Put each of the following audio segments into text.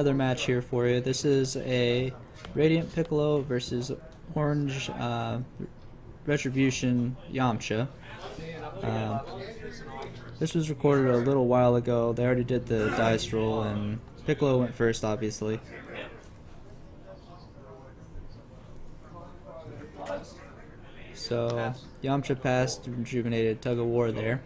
Another match here for you. This is a Radiant Piccolo versus Orange Retribution Yamcha. This was recorded a little while ago. They already did the dice roll, and Piccolo went first, obviously. So Yamcha passed rejuvenated tug of war there.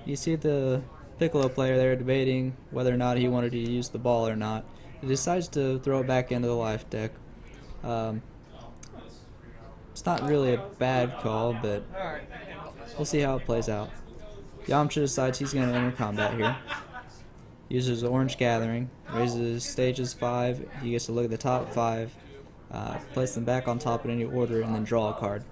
You see the Piccolo player there debating whether or not he wanted to use the ball or not. He decides to throw it back into the life deck. It's not really a bad call, but we'll see how it plays out. Yamcha decides he's going to enter combat here. Uses Orange Gathering, raises stages 5, he gets to look at the top 5, place them back on top in any order, and then draw a card.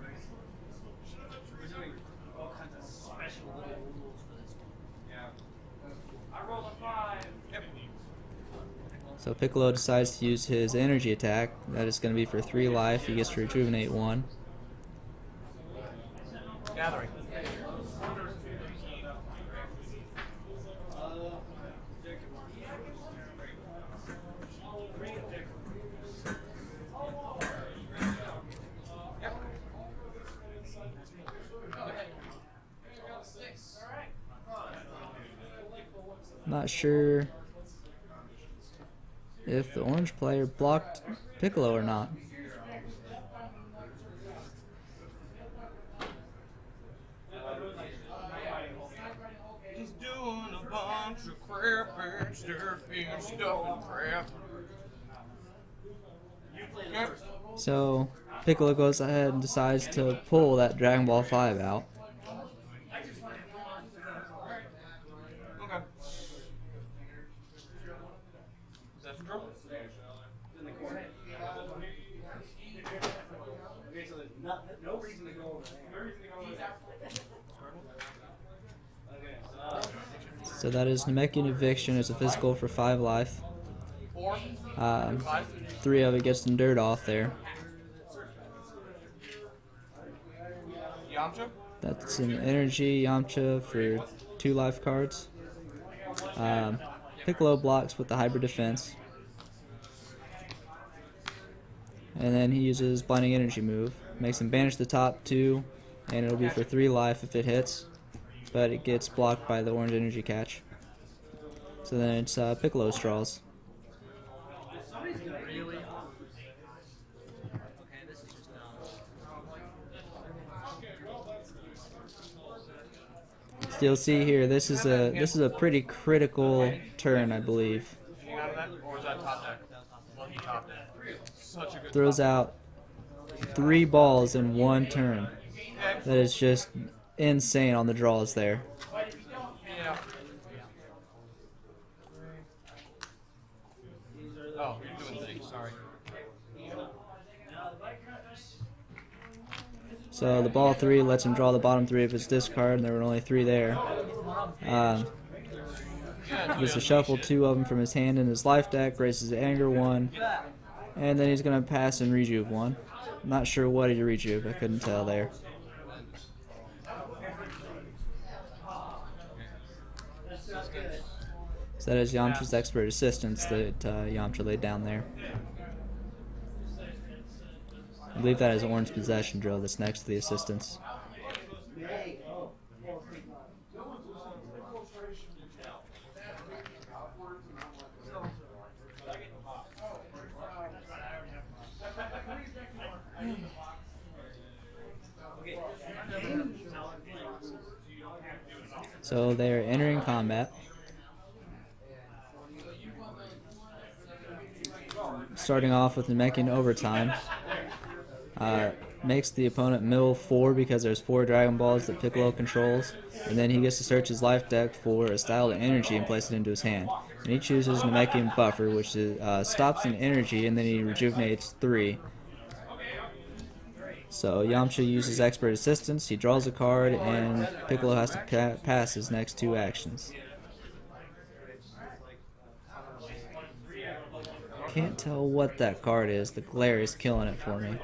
So Piccolo decides to use his energy attack. That is going to be for 3 life. He gets to rejuvenate 1. Gathering. Not sure if the orange player blocked Piccolo or not. He's doing a bunch of crap and stir-feeding stuff and crap. So Piccolo goes ahead and decides to pull that Dragon Ball 5 out. No reason to go over there. So that is Namekian Eviction. It's a physical for 5 life. 3 of it gets some dirt off there. Yamcha? That's an energy Yamcha for 2 life cards. Piccolo blocks with the hybrid defense. And then he uses blinding energy move. Makes him banish the top 2, and it'll be for 3 life if it hits, but it gets blocked by the orange energy catch. So then it's Piccolo's draws. So you'll see here, this is a pretty critical turn, I believe. Or is that top deck? Well, he topped it. Such a good Throws out 3 balls in 1 turn. That is just insane on the draws there. Yeah. Oh, you're doing things, sorry. So the ball 3 lets him draw the bottom 3 of his discard, and there were only 3 there. He gets to shuffle 2 of them from his hand in his life deck, raises anger 1, and then he's going to pass and rejuve 1. Not sure what he rejuve, I couldn't tell there. So that is Yamcha's expert assistance that Yamcha laid down there. I believe that is Orange Possession Drill that's next to the assistance. So they are entering combat. Starting off with Namekian Overtime. Makes the opponent mill 4 because there's 4 Dragon Balls that Piccolo controls, and then he gets to search his life deck for a style of energy and place it into his hand. And he chooses Namekian Buffer, which is, stops an energy, and then he rejuvenates 3. So Yamcha uses Expert Assistance, he draws a card, and Piccolo has to pass his next 2 actions. Can't tell what that card is. The glare is killing it for me.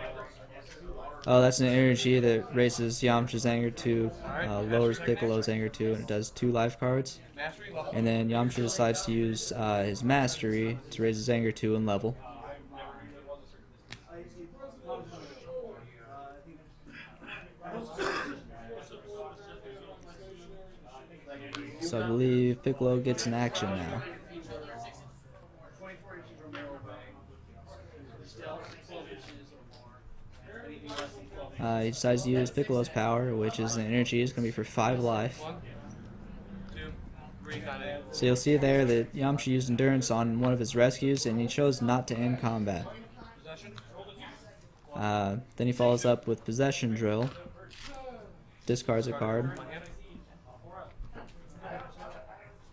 Oh, that's an energy that raises Yamcha's anger 2, lowers Piccolo's anger 2, and it does 2 life cards. Mastery level. And then Yamcha decides to use his mastery to raise his anger 2 and level. So I believe Piccolo gets an action now. He decides to use Piccolo's power, which is an energy. It's going to be for 5 life. 1, 2, 3, got it. So you'll see there that Yamcha used endurance on one of his rescues, and he chose not to end combat. Possession. Then he follows up with Possession Drill. Discards a card. One hand.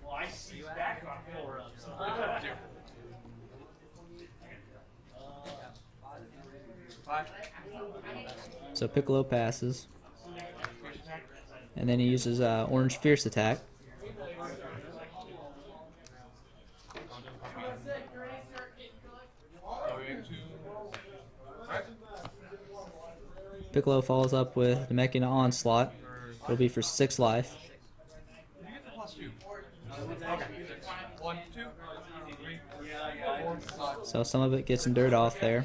Well, I see back on 4 ups. 0. 5. So Piccolo passes. Fierce attack. And then he uses Orange Fierce Attack. Going to. Alright. Piccolo follows up with Namekian Onslaught. It'll be for 6 life. Did you get the +2? Okay. 6. 1, 2, 3, 4, 5. So some of it gets endured off there.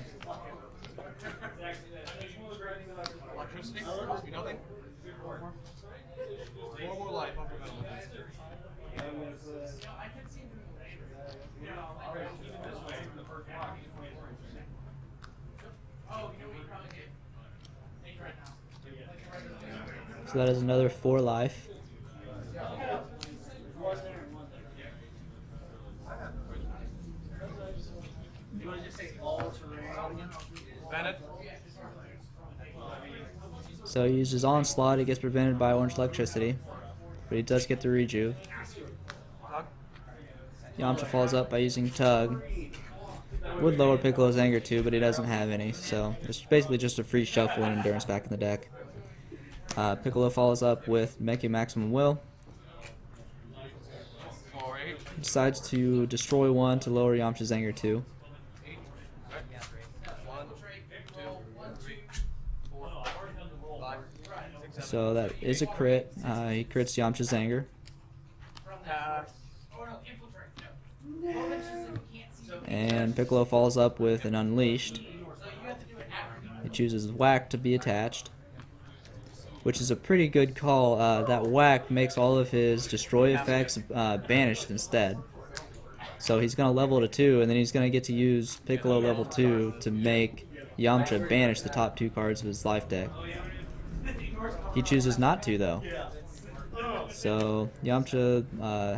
Electricity. Cost me nothing. 4 more life. I'll prevent So that is another 4 life. You want to just say all terrain? Bennett. So he uses Onslaught. It gets prevented by Orange Electricity. But he does get the Rejuve. Tug. Yamcha follows up by using Tug. Would lower Piccolo's anger too, but he doesn't have any. So it's basically just a free shuffle and endurance back in the deck. Piccolo follows up with Namekian Maximum Will. 4, 8. Decides to destroy 1 to lower Yamcha's anger 2. 8. 1, 2, 3, 4, 5, 6, 7. So that is a crit. He crits Yamcha's anger. Pass. And Piccolo follows up with an Unleashed. He chooses Whack to be attached, which is a pretty good call. That Whack makes all of his destroy effects banished instead. So he's going to level to 2, and then he's going to get to use Piccolo level 2 to make Yamcha banish the top 2 cards of his life deck. He chooses not to, though. So Yamcha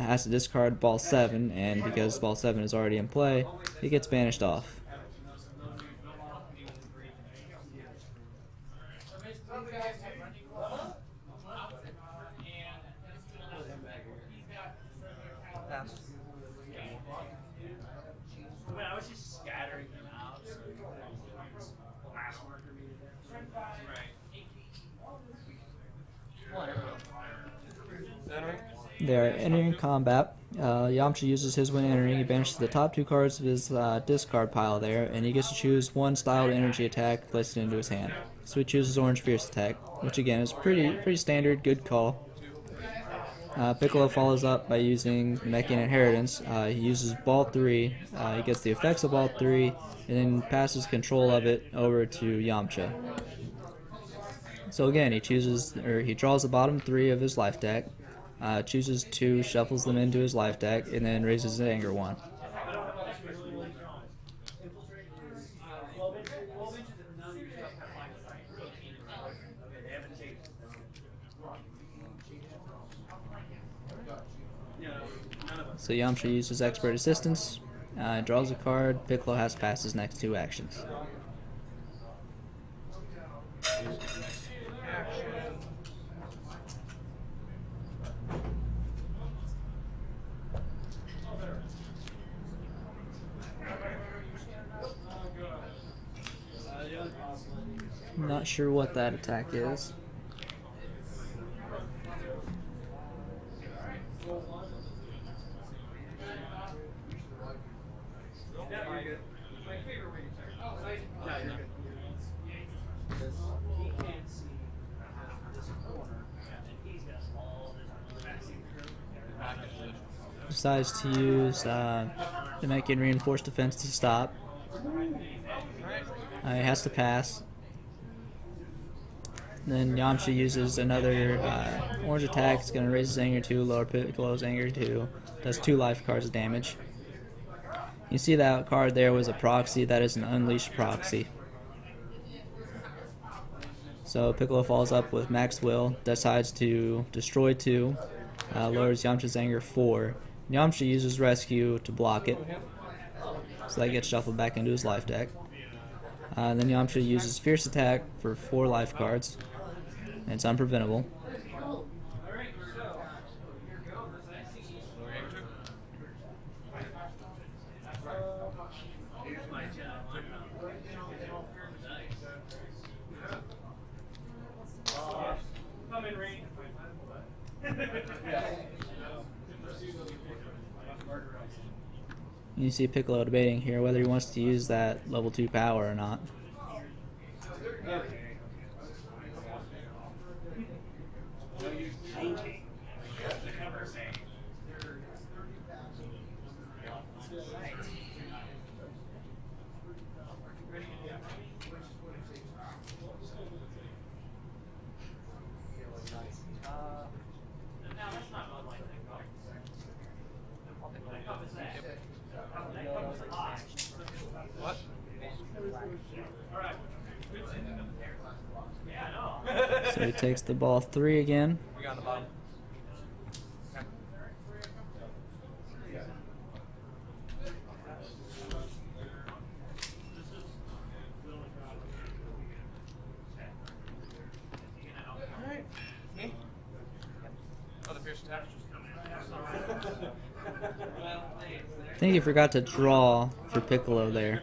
has to discard Ball 7, and because Ball 7 is already in play, he gets banished off. Pass. Well, I was just scattering them out. So last marker me to death. Entering. They are entering combat. Yamcha uses his when entering. He banishes the top 2 cards of his discard pile there, and he gets to choose 1 styled energy attack, place it into his hand. So he chooses Orange Fierce Attack, which again is pretty standard, good call. Piccolo follows up by using Namekian Inheritance. He uses Ball 3. He gets the effects of Ball 3, and then passes control of it over to Yamcha. So again, he draws the bottom 3 of his life deck, chooses 2, shuffles them into his life deck, and then raises his anger 1. So Yamcha uses Expert Assistance, draws a card. Piccolo has to pass his next 2 actions. Action. I'm not sure what that attack is. decides to use Namekian Reinforced Defense to stop. He has to pass. Then Yamcha uses another orange attack. It's going to raise his anger 2, lower Piccolo's anger 2. Does 2 life cards of damage. You see that card there was a proxy. That is an unleashed proxy. So Piccolo follows up with Max Will, decides to destroy 2, lowers Yamcha's anger 4. Yamcha uses Rescue to block it, so that gets shuffled back into his life deck. Then Yamcha uses Fierce Attack for 4 life cards. It's unpreventable. You see Piccolo debating here whether he wants to use that level 2 power or not. What? So he takes the ball 3 again. We got on the bottom. Alright. Me? Oh, the fierce attack. I think he forgot to draw for Piccolo there.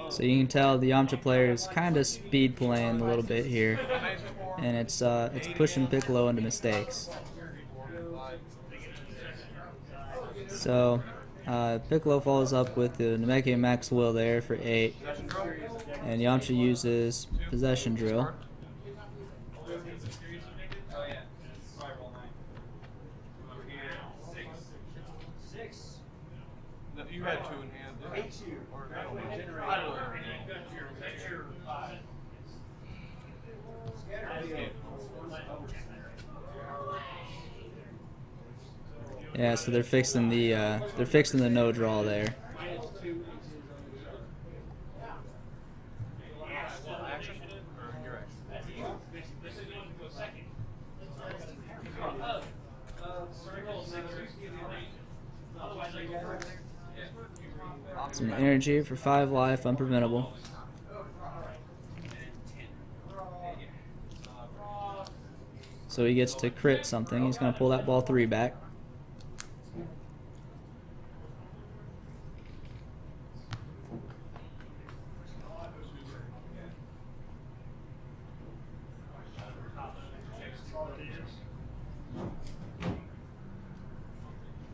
So you can tell the Yamcha player is kind of speed playing a little bit here, and it's pushing Piccolo into mistakes. So Piccolo follows up with the Namekian Max Will there for 8, and Yamcha uses Possession Drill. No, you had 2 in hand. Didn't you? Or no? I don't know. Yeah, so they're fixing the no draw there. Some energy for 5 life, unpreventable. So he gets to crit something. He's going to pull that ball 3 back.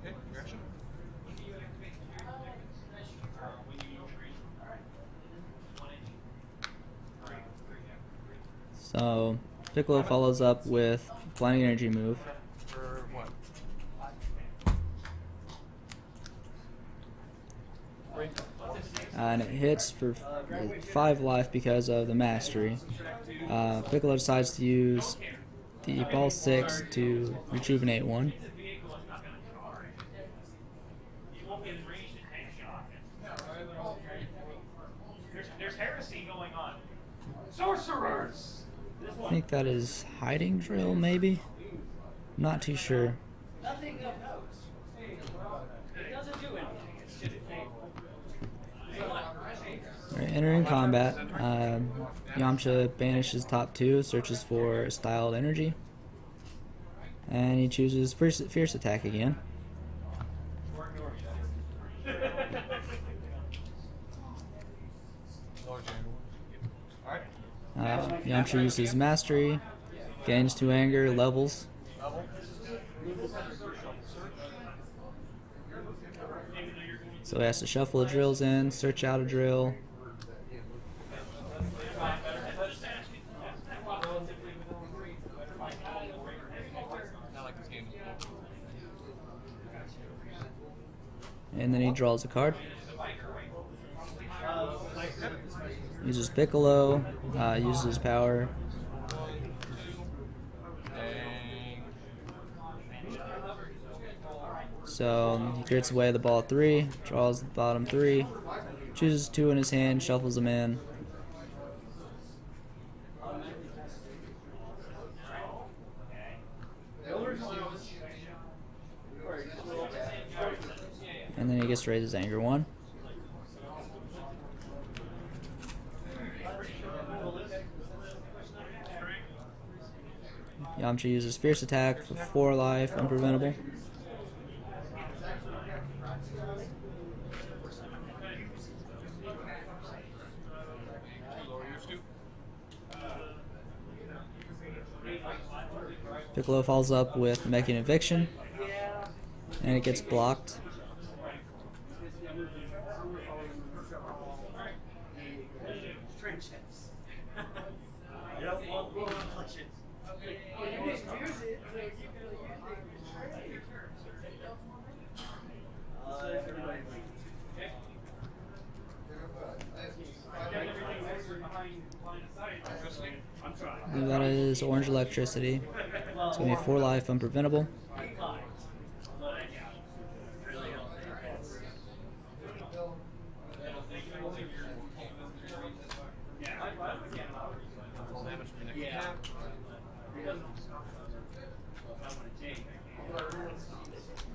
Okay, reaction. So Piccolo follows up with Blinding Energy move. For what? 3. And it hits for 5 life because of the mastery. Piccolo decides to use the ball 6 to rejuvenate 1. There's heresy going on. Sorcerers! I think that is Hiding Drill, maybe? Not too sure. Nothing of note. It doesn't do anything. It's just Alright, entering combat, Yamcha banishes top 2, searches for styled energy, and he chooses fierce attack again. Yamcha uses mastery, gains 2 anger, levels. So he has to shuffle the drills in, search out a drill. And then he draws a card. Uses Piccolo, uses his power. So he creates away the ball 3, draws the bottom 3, chooses 2 in his hand, shuffles them in. And then he gets to raise his anger 1. Yamcha uses fierce attack for 4 life, unpreventable. Piccolo follows up with making eviction, and it gets blocked. I believe that is orange electricity. It's going to be 4 life, unpreventable.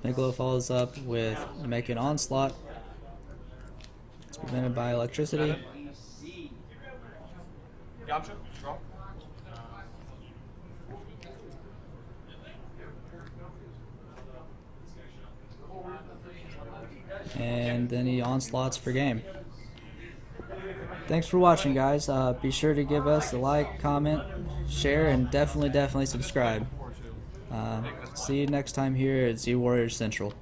Piccolo follows up with making onslaught. It's prevented by electricity. Yamcha, draw. And then he onslaughts for game. Thanks for watching, guys. Be sure to give us a like, comment, share, and definitely subscribe. See you next time here at Z Warriors Central.